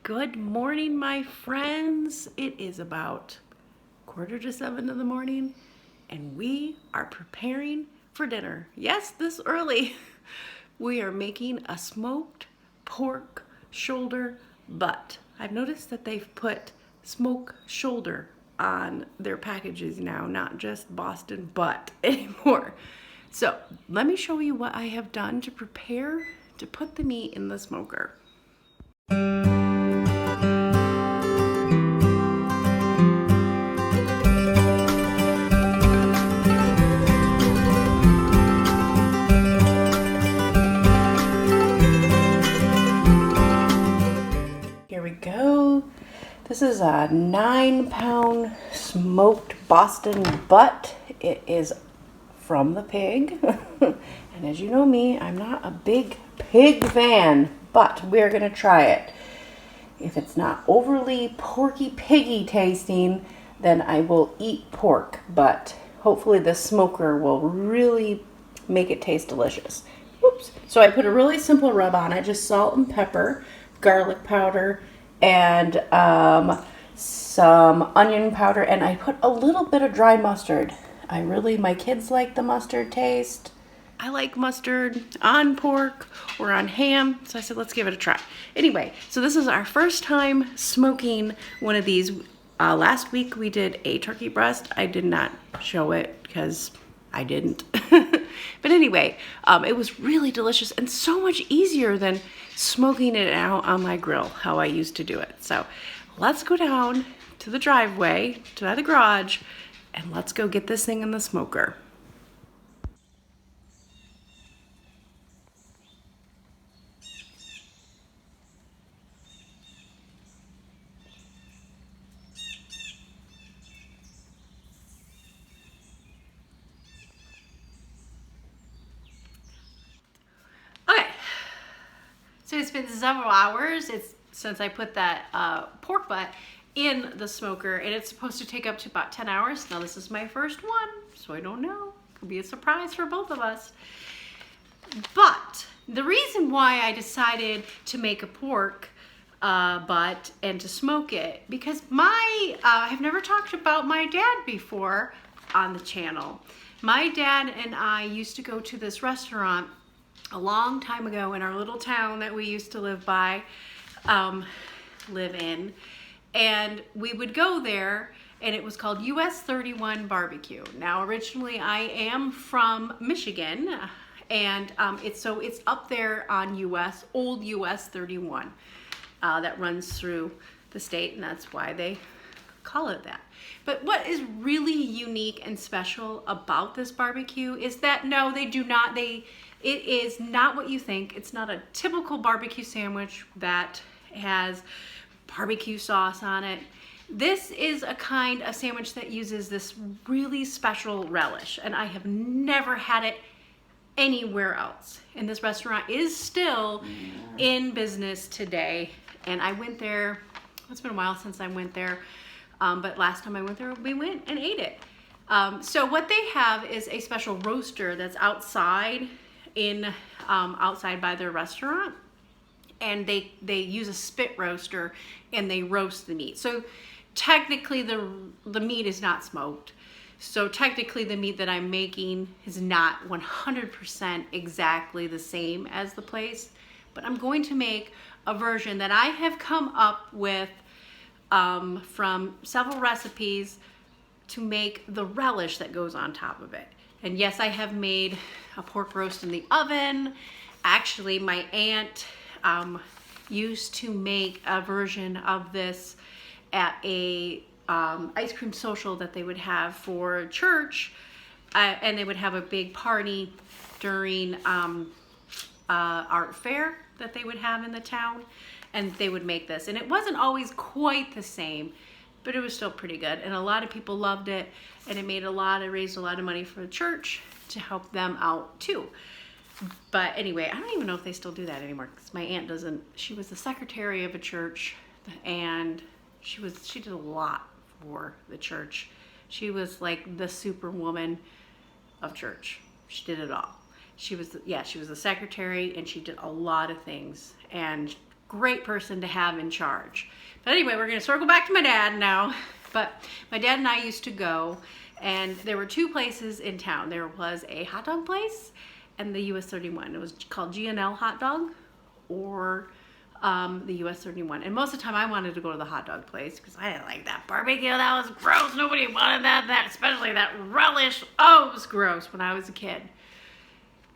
Good morning, my friends. It is about 6:45 in the morning, and we are preparing for dinner. Yes, this early. We are making a smoked pork shoulder butt. I've noticed that they've put smoked shoulder on their packages now, not just Boston butt anymore. So let me show you what I have done to prepare to put the meat in the smoker. Here we go. This is a 9-pound smoked Boston butt. It is from the pig. And as you know me, I'm not a big pig fan, but we're gonna try it. If it's not overly porky piggy tasting, then I will eat pork, but hopefully this smoker will really make it taste delicious. Oops. So I put a really simple rub on it, just salt and pepper, garlic powder, and some onion powder, and I put a little bit of dry mustard. My kids like the mustard taste. I like mustard on pork or on ham, so I said, let's give it a try. Anyway, so this is our first time smoking one of these. Last week we did a turkey breast. I did not show it because I didn't. But anyway, it was really delicious and so much easier than smoking it out on my grill, how I used to do it. So let's go down to the driveway, to the garage, and let's go get this thing in the smoker. Okay, so it's been several hours since I put that pork butt in the smoker, and it's supposed to take up to about 10 hours. Now this is my first one, so I don't know. Could be a surprise for both of us. But the reason why I decided to make a pork butt and to smoke it, because I've never talked about my dad before on the channel. My dad and I used to go to this restaurant a long time ago in our little town that we used to live in, and we would go there, and it was called US 31 Barbecue. Now originally I am from Michigan, and it's up there on old US 31 that runs through the state, and that's why they call it that. But what is really unique and special about this barbecue is that no, they do not, it is not what you think. It's not a typical barbecue sandwich that has barbecue sauce on it. This is a kind of sandwich that uses this really special relish, and I have never had it anywhere else. And this restaurant is still in business today. And I went there, it's been a while since I went there, but last time I went there, we went and ate it. So what they have is a special roaster that's outside outside by their restaurant, and they use a spit roaster and they roast the meat. So technically the meat is not smoked. So technically the meat that I'm making is not 100% exactly the same as the place, but I'm going to make a version that I have come up with from several recipes to make the relish that goes on top of it. And yes, I have made a pork roast in the oven. Actually, my aunt used to make a version of this at a ice cream social that they would have for church, and they would have a big party during art fair that they would have in the town, and they would make this, and it wasn't always quite the same, but it was still pretty good, and a lot of people loved it, and it raised a lot of money for the church to help them out too. But anyway, I don't even know if they still do that anymore, because my aunt doesn't. She was the secretary of a church, and she did a lot for the church. She was like the superwoman of church. She did it all. She was the secretary, and she did a lot of things, and great person to have in charge. But anyway, we're gonna circle back to my dad now. But my dad and I used to go, and there were two places in town. There was a hot dog place and the US 31. It was called G&L Hot Dog, or the US 31. And most of the time I wanted to go to the hot dog place because I didn't like that barbecue. That was gross. Nobody wanted that, especially that relish. Oh, it was gross when I was a kid.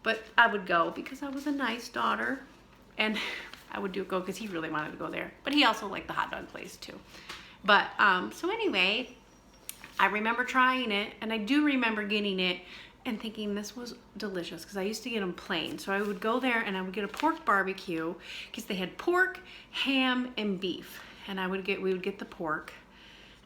But I would go because I was a nice daughter, and I would go because he really wanted to go there. But he also liked the hot dog place too. But so anyway, I remember trying it, and I do remember getting it and thinking this was delicious because I used to get them plain. So I would go there and I would get a pork barbecue because they had pork, ham, and beef. And we would get the pork,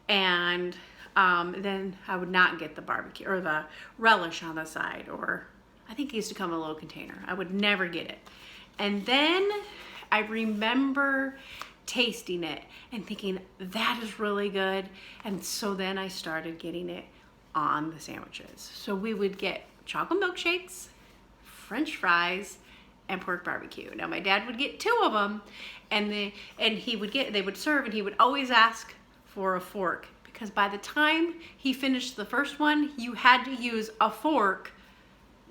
and then I would not get the barbecue or the relish on the side, or I think it used to come in a little container. I would never get it. And then I remember tasting it and thinking that is really good. And so then I started getting it on the sandwiches. So we would get chocolate milkshakes, French fries, and pork barbecue. Now my dad would get 2 of them, and they would serve, and he would always ask for a fork, because by the time he finished the first one, you had to use a fork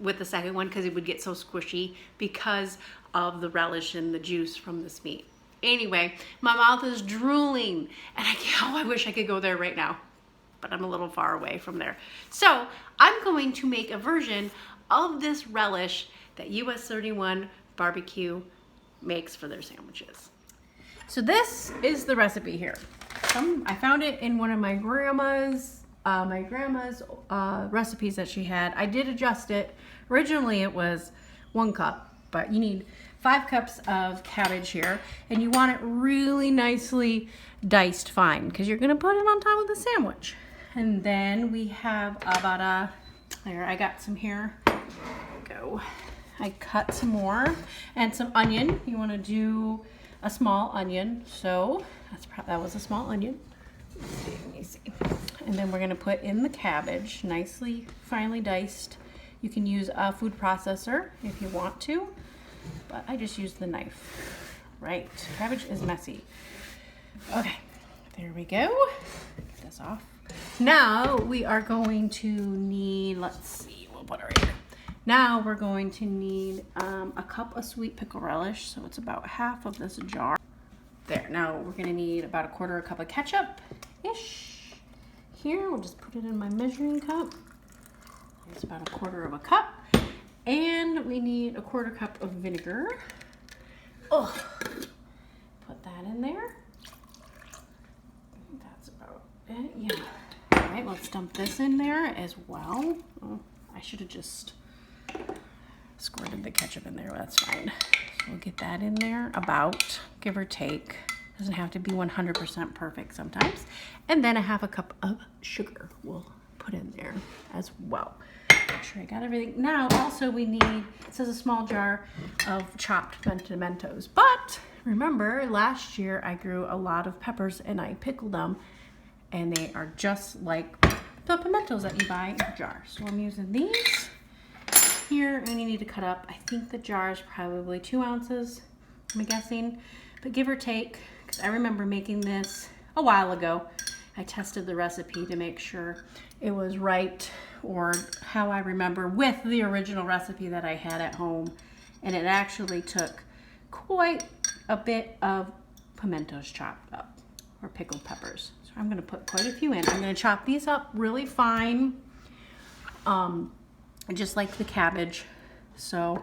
with the second one because it would get so squishy because of the relish and the juice from this meat. Anyway, my mouth is drooling, and I wish I could go there right now, but I'm a little far away from there. So I'm going to make a version of this relish that US 31 barbecue makes for their sandwiches. So this is the recipe here. I found it in one of my grandma's recipes that she had. I did adjust it. Originally it was 1 cup, but you need 5 cups of cabbage here, and you want it really nicely diced fine because you're gonna put it on top of the sandwich. And then we have about there, I got some here. Go. I cut some more, and some onion. You want to do a small onion, so that was a small onion. Let me see. And then we're gonna put in the cabbage, nicely finely diced. You can use a food processor if you want to, but I just used the knife. Right, cabbage is messy. Okay, there we go. Get this off. Now we are going to need, let's see, we'll put it right here. Now we're going to need a cup of sweet pickle relish, so it's about half of this jar. There, now we're gonna need about 1/4 cup of ketchup-ish. Here, we'll just put it in my measuring cup. It's about 1/4 cup. And we need 1/4 cup of vinegar. Oh, put that in there. That's about it, yeah. All right, let's dump this in there as well. Oh, I should have just squirted the ketchup in there, but that's fine. So we'll get that in there, about, give or take. Doesn't have to be 100% perfect sometimes. And then 1/2 cup of sugar we'll put in there as well. Make sure I got everything. Now also we need, it says a small jar of chopped pimentos. But remember, last year I grew a lot of peppers and I pickled them, and they are just like the pimentos that you buy in a jar. So I'm using these here, and you need to cut up. I think the jar is probably 2 ounces, I'm guessing, but give or take, because I remember making this a while ago. I tested the recipe to make sure it was right, or how I remember with the original recipe that I had at home, and it actually took quite a bit of pimentos chopped up, or pickled peppers. So I'm going to put quite a few in. I'm going to chop these up really fine, just like the cabbage. So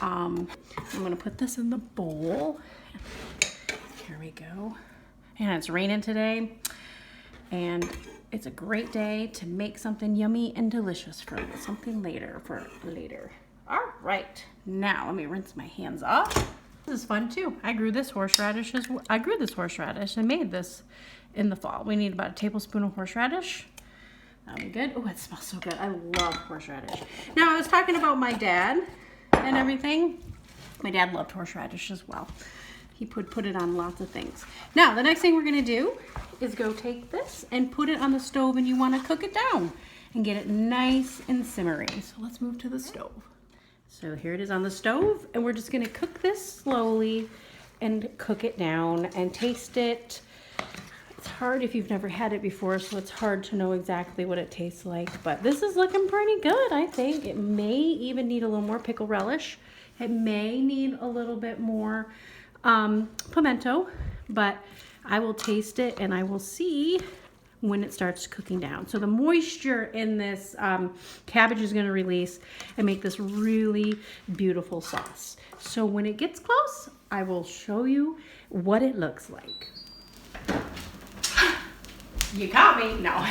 I'm going to put this in the bowl. Here we go. And it's raining today, and it's a great day to make something yummy and delicious for something later, All right, now let me rinse my hands off. This is fun too. I grew this horseradish and made this in the fall. We need about a tablespoon of horseradish. That'll be good. Oh, it smells so good. I love horseradish. Now, I was talking about my dad and everything. My dad loved horseradish as well. He put it on lots of things. Now, the next thing we're gonna do is go take this and put it on the stove, and you wanna cook it down and get it nice and simmering. So let's move to the stove. So here it is on the stove, and we're just gonna cook this slowly and cook it down and taste it. It's hard if you've never had it before, so it's hard to know exactly what it tastes like. But this is looking pretty good, I think. It may even need a little more pickle relish. It may need a little bit more pimento, but I will taste it and I will see when it starts cooking down. So the moisture in this cabbage is going to release and make this really beautiful sauce. So when it gets close, I will show you what it looks like. You caught me? No.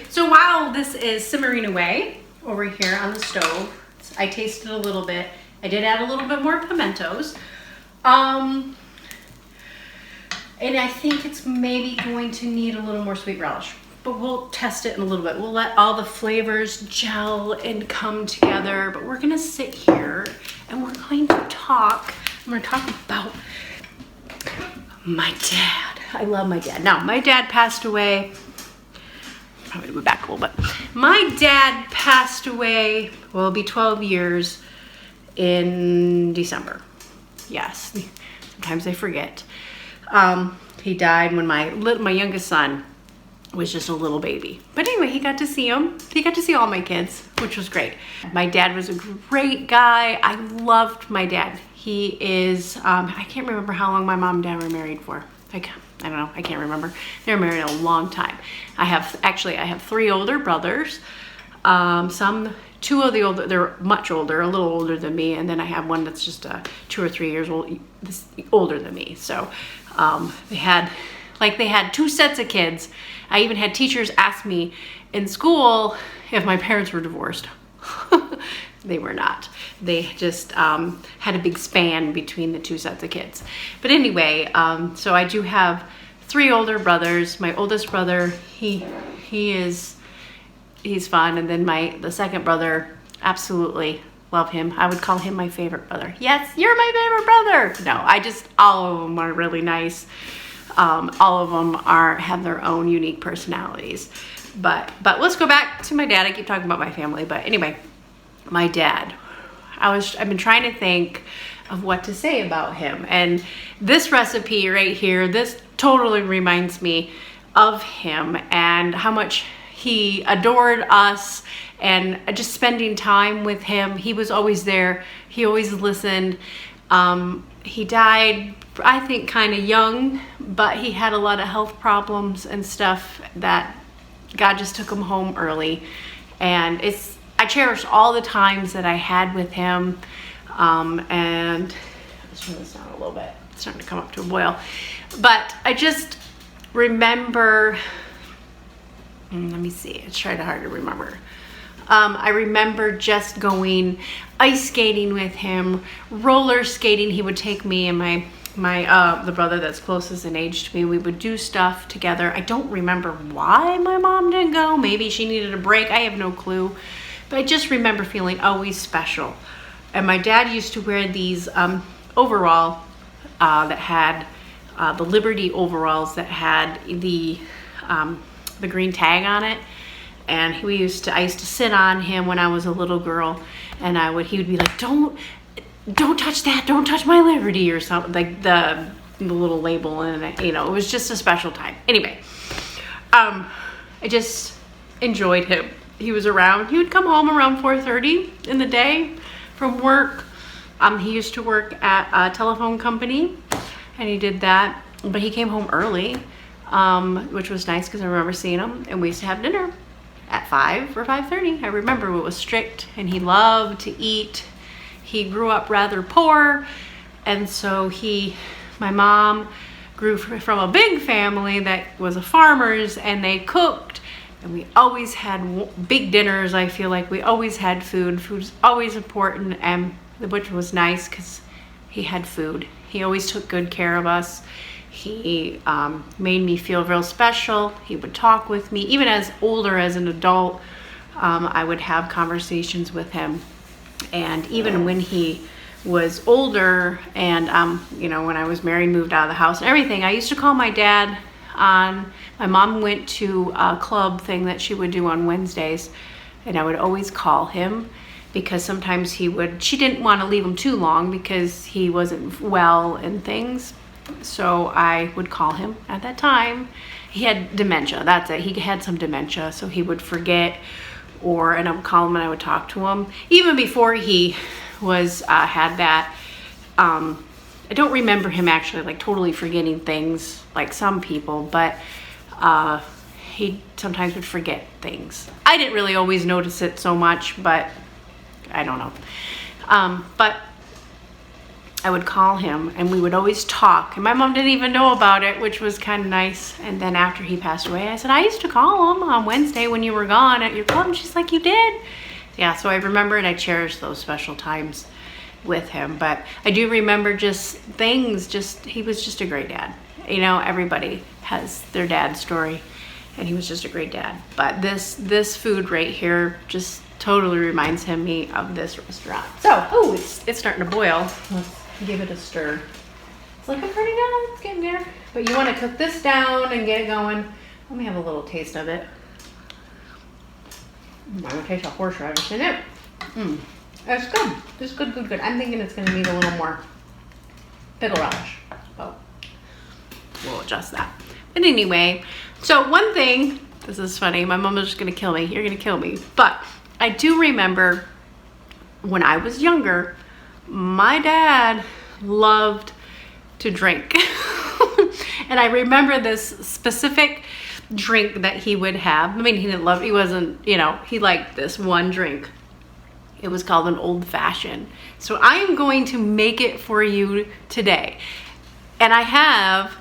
So while this is simmering away over here on the stove, I tasted a little bit. I did add a little bit more pimentos. And I think it's maybe going to need a little more sweet relish, but we'll test it in a little bit. We'll let all the flavors gel and come together, but we're gonna sit here and we're going to talk. I'm gonna talk about my dad. I love my dad. Now, my dad passed away. Probably go back a little bit. My dad passed away, well, it'll be 12 years in December. Yes, sometimes I forget. He died when my youngest son was just a little baby. But anyway, he got to see him. He got to see all my kids, which was great. My dad was a great guy. I loved my dad. He is, I can't remember how long my mom and dad were married for. I don't know, I can't remember. They were married a long time. I have 3 older brothers. Two of the older, they're much older, a little older than me, and then I have one that's just 2 or 3 years old, older than me. So they had 2 sets of kids. I even had teachers ask me in school if my parents were divorced. They were not. They just had a big span between the 2 sets of kids. But anyway, so I do have 3 older brothers. My oldest brother, he's fun, and then the second brother, absolutely love him. I would call him my favorite brother. Yes, you're my favorite brother. No, all of them are really nice. All of them have their own unique personalities. But let's go back to my dad. I keep talking about my family, but anyway, my dad. I've been trying to think of what to say about him, and this recipe right here, this totally reminds me of him and how much he adored us, and just spending time with him. He was always there. He always listened. He died, I think, kind of young, but he had a lot of health problems and stuff that God just took him home early. And I cherish all the times that I had with him. And let's turn this down a little bit. It's starting to come up to a boil. But I just remember, let me see, it's hard to remember. I remember just going ice skating with him, roller skating. He would take me and the brother that's closest in age to me. We would do stuff together. I don't remember why my mom didn't go. Maybe she needed a break. I have no clue. But I just remember feeling always special. And my dad used to wear these overall that had the Liberty overalls that had the green tag on it. And I used to sit on him when I was a little girl, and he would be like, don't touch that, don't touch my Liberty, or something, like the little label, and it was just a special time. Anyway, I just enjoyed him. He was around. He would come home around 4:30 in the day from work. He used to work at a telephone company, and he did that, but he came home early, which was nice because I remember seeing him, and we used to have dinner at 5 or 5:30. I remember it was strict, and he loved to eat. He grew up rather poor, and so my mom grew from a big family that was a farmers, and they cooked, and we always had big dinners. I feel like we always had food. Food was always important, and which was nice because he had food. He always took good care of us. He made me feel real special. He would talk with me. Even as an adult, I would have conversations with him. And even when he was older and, when I was married, moved out of the house and everything, I used to call my dad on, my mom went to a club thing that she would do on Wednesdays, and I would always call him because sometimes she didn't want to leave him too long because he wasn't well and things. So I would call him at that time. He had dementia, that's it. He had some dementia, so he would forget, and I would call him and I would talk to him. Even before he was, had that, I don't remember him actually like totally forgetting things like some people, but he sometimes would forget things. I didn't really always notice it so much, but I don't know. But I would call him and we would always talk, and my mom didn't even know about it, which was kind of nice. And then after he passed away, I said, I used to call him on Wednesday when you were gone at your club. And she's like, you did? Yeah, so I remember, and I cherish those special times with him. But I do remember just things, he was just a great dad. You know, everybody has their dad story, and he was just a great dad. But this food right here just totally reminds me of this restaurant. So, oh, it's starting to boil. Let's give it a stir. It's looking pretty good, it's getting there. But you want to cook this down and get it going. Let me have a little taste of it. I'm gonna taste a horseradish in it. It's good. It's good, good, good. I'm thinking it's gonna need a little more pickle relish. Oh, we'll adjust that. But anyway, so one thing, this is funny, my mom is just gonna kill me. You're gonna kill me. But I do remember when I was younger, my dad loved to drink. And I remember this specific drink that he would have. I mean, he wasn't, you know, he liked this one drink. It was called an old fashioned. So I am going to make it for you today. And I have,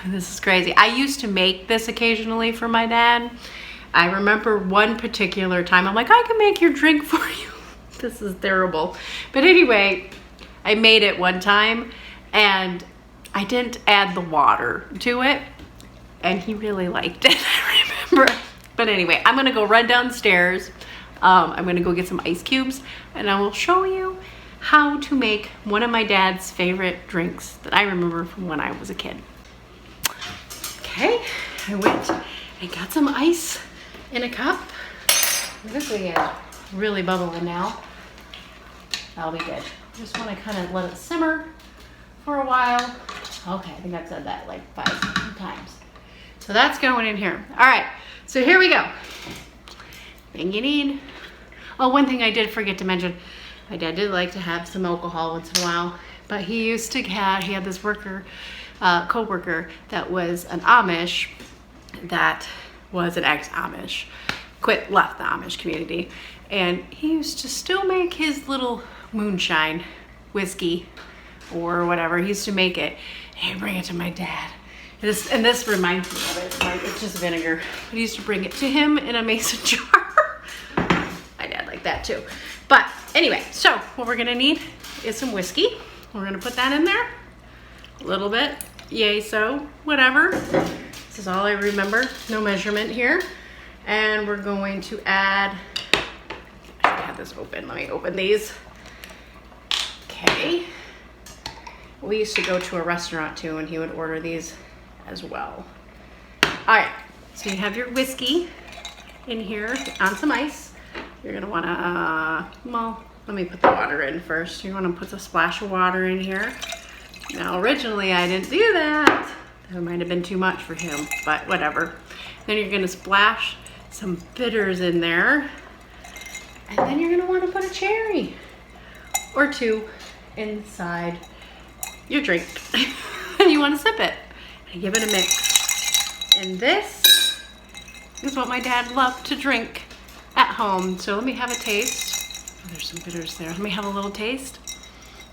this is crazy. I used to make this occasionally for my dad. I remember one particular time, I'm like, I can make your drink for you. This is terrible. But anyway, I made it one time and I didn't add the water to it. And he really liked it, I remember. But anyway, I'm gonna go run downstairs. I'm gonna go get some ice cubes and I will show you how to make one of my dad's favorite drinks that I remember from when I was a kid. Okay, I went and got some ice in a cup. This thing is really bubbling now. That'll be good. Just wanna kind of let it simmer for a while. Okay, I think I've said that like 5 times. So that's going in here. All right, so here we go. Thing you need. Oh, one thing I did forget to mention. My dad did like to have some alcohol once in a while, but he had this co-worker that was an Amish, that was an ex-Amish, left the Amish community. And he used to still make his little moonshine whiskey or whatever. He used to make it and he'd bring it to my dad. And this reminds me of it. Like, it's just vinegar. But he used to bring it to him in a mason jar. My dad liked that too. But anyway, so what we're gonna need is some whiskey. We're gonna put that in there. A little bit, yay so, whatever. This is all I remember, no measurement here. And we're going to add, I should have this open, let me open these. Okay. We used to go to a restaurant too and he would order these as well. All right, so you have your whiskey in here on some ice. You're gonna wanna, well, let me put the water in first. You wanna put a splash of water in here. Now, originally I didn't do that. That might have been too much for him, but whatever. Then you're gonna splash some bitters in there. And then you're gonna wanna put a cherry or two inside your drink. And you wanna sip it. And give it a mix. And this is what my dad loved to drink at home. So let me have a taste. Oh, there's some bitters there. Let me have a little taste.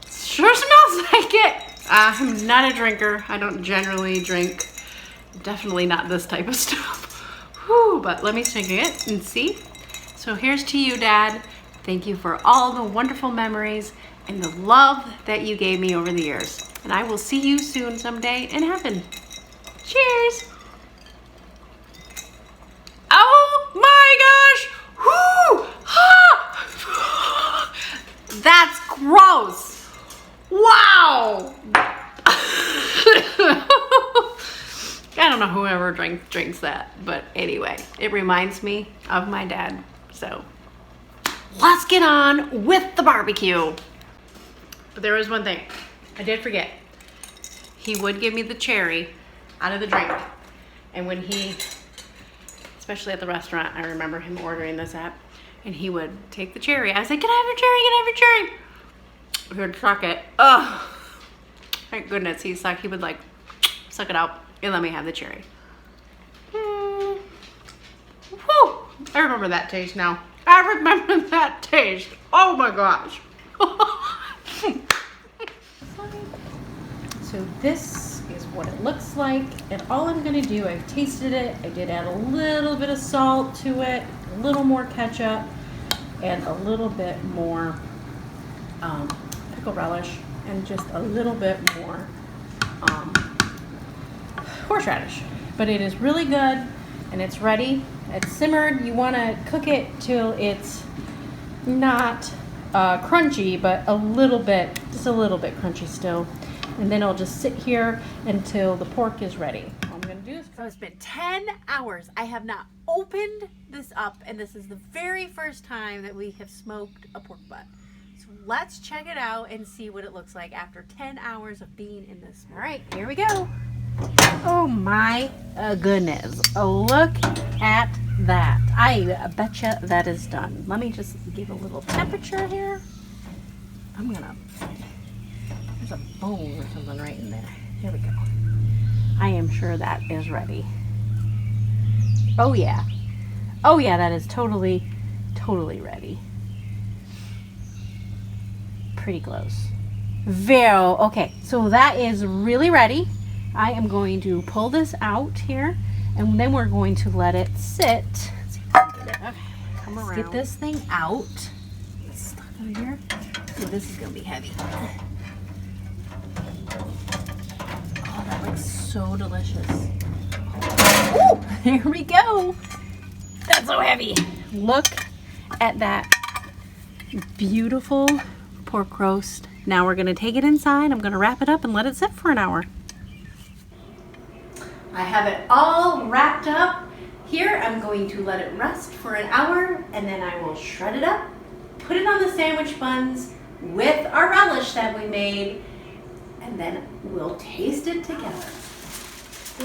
Sure smells like it. I'm not a drinker. I don't generally drink. Definitely not this type of stuff. Whew, but let me take it and see. So here's to you, Dad. Thank you for all the wonderful memories and the love that you gave me over the years. And I will see you soon someday in heaven. Cheers. Oh my gosh. Whoo! Ah! That's gross. Wow. I don't know whoever drinks that, but anyway, it reminds me of my dad. So let's get on with the barbecue. But there was one thing I did forget. he would give me the cherry out of the drink. And when he, especially at the restaurant, I remember him ordering this at, and he would take the cherry. I said, can I have your cherry? Can I have your cherry? He would suck it. Oh, thank goodness he would like suck it out and let me have the cherry. Whew. I remember that taste now. I remember that taste. Oh my gosh. So this is what it looks like, and all I'm gonna do, I've tasted it. I did add a little bit of salt to it, a little more ketchup, and a little bit more pickle relish, and just a little bit more horseradish. But it is really good, and it's ready. It's simmered. You want to cook it till it's not crunchy, but a little bit, just a little bit crunchy still. And then I'll just sit here until the pork is ready. All I'm gonna do is, so it's been 10 hours. I have not opened this up, and this is the very first time that we have smoked a pork butt. So let's check it out and see what it looks like after 10 hours of being in this. All right, here we go. Oh my goodness. Look at that. I betcha that is done. Let me just give a little temperature here. I'm gonna, there's a bone or something right in there. Here we go. I am sure that is ready. Oh yeah. Oh yeah, that is totally ready. Pretty close. Okay, so that is really ready. I am going to pull this out here, and then we're going to let it sit. Let's see if I can get it. Okay, come around. Let's get this thing out. It's stuck over here. So this is gonna be heavy. Oh, that looks so delicious. Ooh, here we go. That's so heavy. Look at that beautiful pork roast. Now we're gonna take it inside. I'm gonna wrap it up and let it sit for an hour. I have it all wrapped up. Here, I'm going to let it rest for an hour, and then I will shred it up, put it on the sandwich buns with our relish that we made, and then we'll taste it together.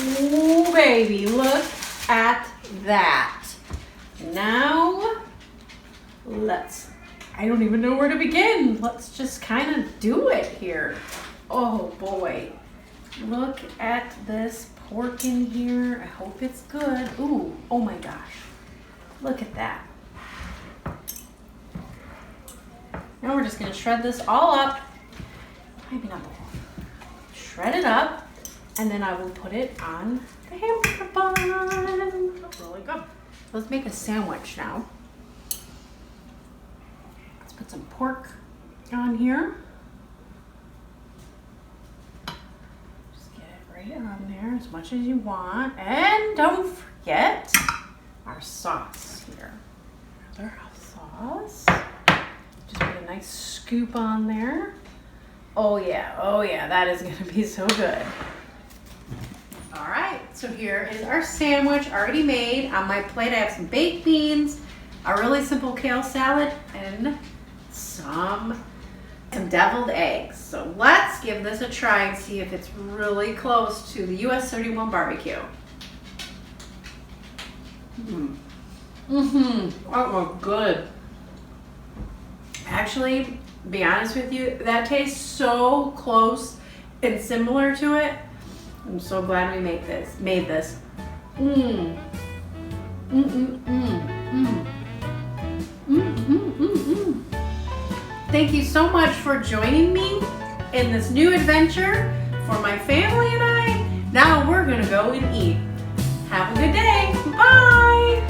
Ooh, baby, look at that. Now, I don't even know where to begin. Let's just kind of do it here. Oh boy, look at this pork in here. I hope it's good. Ooh, oh my gosh. Look at that. Now we're just gonna shred this all up. Maybe not the whole. Shred it up, and then I will put it on the hamburger bun. That's really good. Let's make a sandwich now. Let's put some pork on here. Right on there as much as you want, and don't forget our sauce here. Our sauce. Just put a nice scoop on there. Oh yeah, that is gonna be so good. All right, so here is our sandwich already made. On my plate I have some baked beans, a really simple kale salad, and some deviled eggs. So let's give this a try and see if it's really close to the US 31 barbecue. That was good. Actually, to be honest with you, that tastes so close and similar to it. I'm so glad we made this. Thank you so much for joining me in this new adventure for my family and I. Now we're gonna go and eat. Have a good day. Bye.